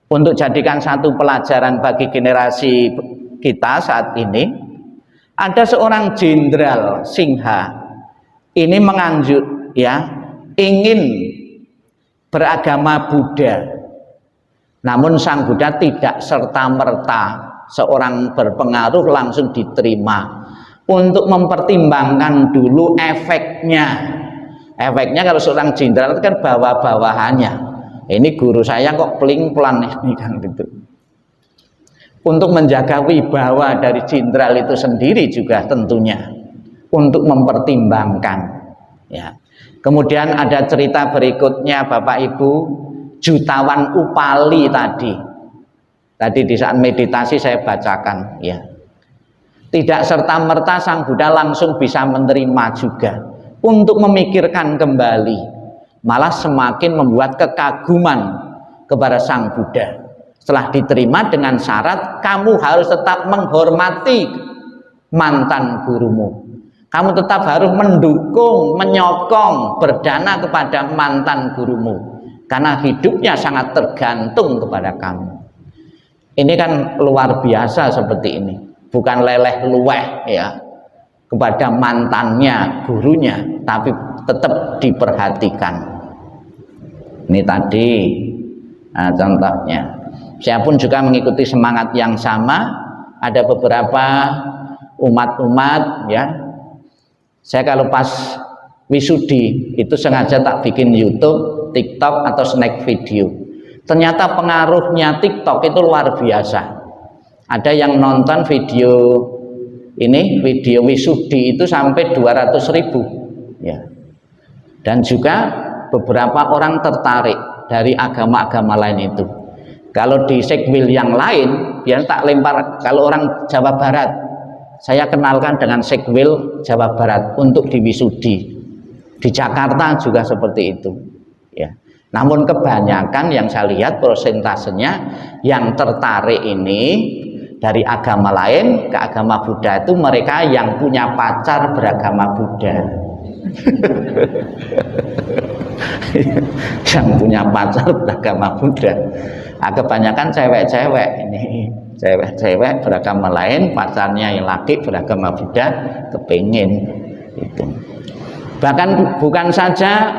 Untuk jadikan satu pelajaran bagi generasi kita saat ini, ada seorang jenderal Singha ini menganjur ya ingin beragama Buddha, namun sang Buddha tidak serta-merta seorang berpengaruh langsung diterima, untuk mempertimbangkan dulu efeknya. Efeknya kalau seorang jenderal itu kan bawa-bawahannya. Ini guru saya kok peling-pelan ini kan gitu. Untuk menjaga wibawa dari jenderal itu sendiri juga tentunya untuk mempertimbangkan. Ya. Kemudian ada cerita berikutnya Bapak Ibu, jutawan Upali tadi. Tadi di saat meditasi saya bacakan. Ya. Tidak serta-merta sang Buddha langsung bisa menerima juga. Untuk memikirkan kembali. Malah semakin membuat kekaguman kepada sang Buddha. Setelah diterima dengan syarat kamu harus tetap menghormati mantan gurumu, Kamu tetap harus mendukung, menyokong, berdana kepada mantan gurumu, karena hidupnya sangat tergantung kepada kamu. Ini kan luar biasa seperti ini, bukan leleh luweh ya kepada mantannya, gurunya, tapi tetap diperhatikan. Ini tadi contohnya. Saya pun juga mengikuti semangat yang sama. Ada beberapa umat-umat ya, saya kalau pas wisudi itu sengaja tak bikin YouTube, TikTok atau snack video. Ternyata pengaruhnya TikTok itu luar biasa. Ada yang nonton video ini, video wisudi itu sampai 200.000 ya. Dan juga beberapa orang tertarik dari agama-agama lain itu. Kalau di sekwil yang lain, biar tak lempar. Kalau orang Jawa Barat, saya kenalkan dengan sekwil Jawa Barat untuk di wisudi. Di Jakarta juga seperti itu ya. Namun kebanyakan yang saya lihat persentasenya yang tertarik ini dari agama lain ke agama Buddha itu mereka yang punya pacar beragama Buddha. Yang punya pacar beragama Buddha. Kebanyakan cewek-cewek ini, cewek-cewek beragama lain, pacarnya yang laki beragama Buddha, kepingin itu. Bahkan bukan saja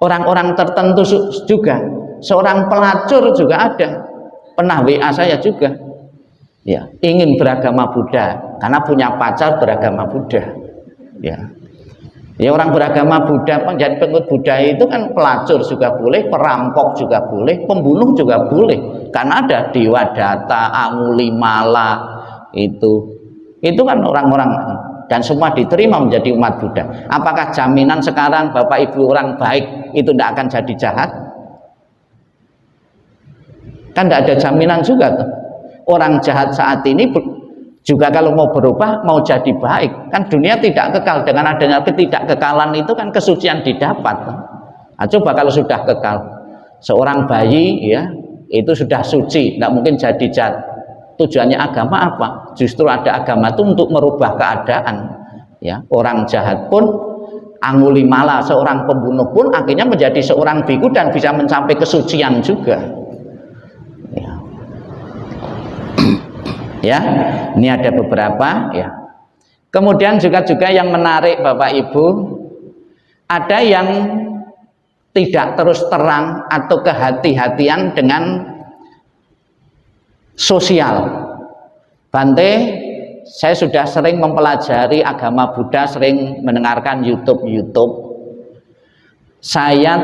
orang-orang tertentu juga, seorang pelacur juga ada, pernah WA saya juga ya, ingin beragama Buddha karena punya pacar beragama Buddha ya. Ya, orang beragama Buddha, jadi pengikut Buddha itu kan pelacur juga boleh, perampok juga boleh, pembunuh juga boleh, karena ada Dewadatta, Angulimala itu kan orang-orang, dan semua diterima menjadi umat Buddha. Apakah jaminan sekarang Bapak Ibu orang baik itu tidak akan jadi jahat? Kan tidak ada jaminan juga tuh. Orang jahat saat ini juga kalau mau berubah, mau jadi baik, kan dunia tidak kekal. Dengan adanya ketidakkekalan itu kan kesucian didapat. Nah, coba kalau sudah kekal, seorang bayi ya itu sudah suci, tidak mungkin jadi jahat. Tujuannya agama apa? Justru ada agama itu untuk merubah keadaan ya. Orang jahat pun, Angulimala seorang pembunuh pun akhirnya menjadi seorang biku dan bisa mencapai kesucian juga ya. Ya, ini ada beberapa ya. Kemudian juga yang menarik Bapak Ibu, ada yang tidak terus terang atau kehati-hatian dengan sosial. Bante, saya sudah sering mempelajari agama Buddha, sering mendengarkan YouTube. Saya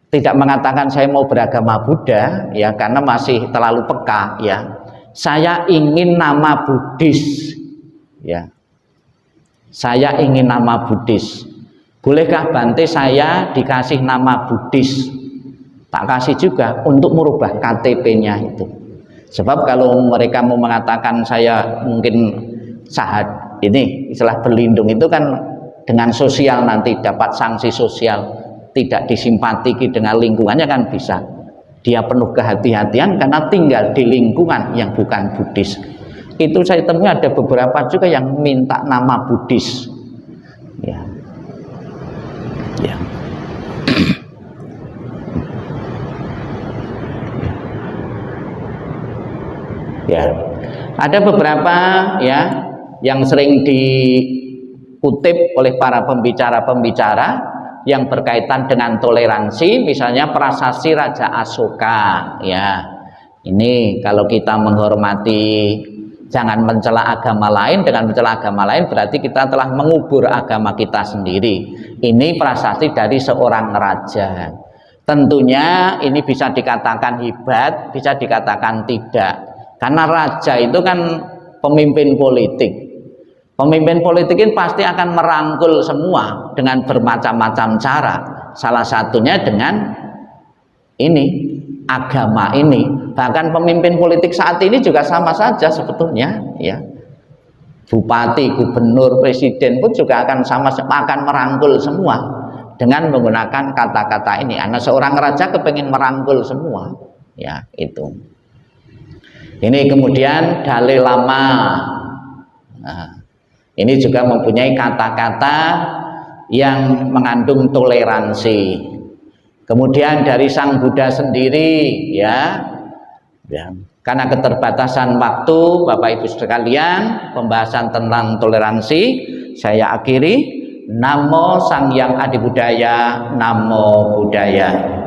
tidak mengatakan saya mau beragama Buddha ya, karena masih terlalu peka ya. Saya ingin nama Buddhis ya. Saya ingin nama Buddhis. Bolehkah Bante saya dikasih nama Buddhis? Tak kasih juga untuk merubah KTP-nya itu. Sebab kalau mereka mau mengatakan saya mungkin sahad, ini istilah berlindung itu kan dengan sosial, nanti dapat sanksi sosial, tidak disimpatiki dengan lingkungannya kan bisa. Dia penuh kehati-hatian karena tinggal di lingkungan yang bukan Buddhis. Itu saya temui ada beberapa juga yang minta nama Buddhis ya. Ya. Ya, ada beberapa ya yang sering dikutip oleh para pembicara-pembicara yang berkaitan dengan toleransi, misalnya prasasti Raja Asoka ya. Ini kalau kita menghormati, jangan mencela agama lain, dengan mencela agama lain berarti kita telah mengubur agama kita sendiri. Ini prasasti dari seorang raja. Tentunya ini bisa dikatakan hebat, bisa dikatakan tidak. Karena raja itu kan pemimpin politik. Pemimpin politik ini pasti akan merangkul semua dengan bermacam-macam cara. Salah satunya dengan ini, agama ini. Bahkan pemimpin politik saat ini juga sama saja sebetulnya ya. Bupati, gubernur, presiden pun juga akan akan merangkul semua dengan menggunakan kata-kata ini. Karena seorang raja kepingin merangkul semua ya, itu. Ini kemudian Dalai Lama. Nah, Ini juga mempunyai kata-kata yang mengandung toleransi. Kemudian dari Sang Buddha sendiri, ya, karena keterbatasan waktu, Bapak Ibu sekalian, pembahasan tentang toleransi saya akhiri. Namo Sang Hyang Adi Budaya, Namo Buddhaya.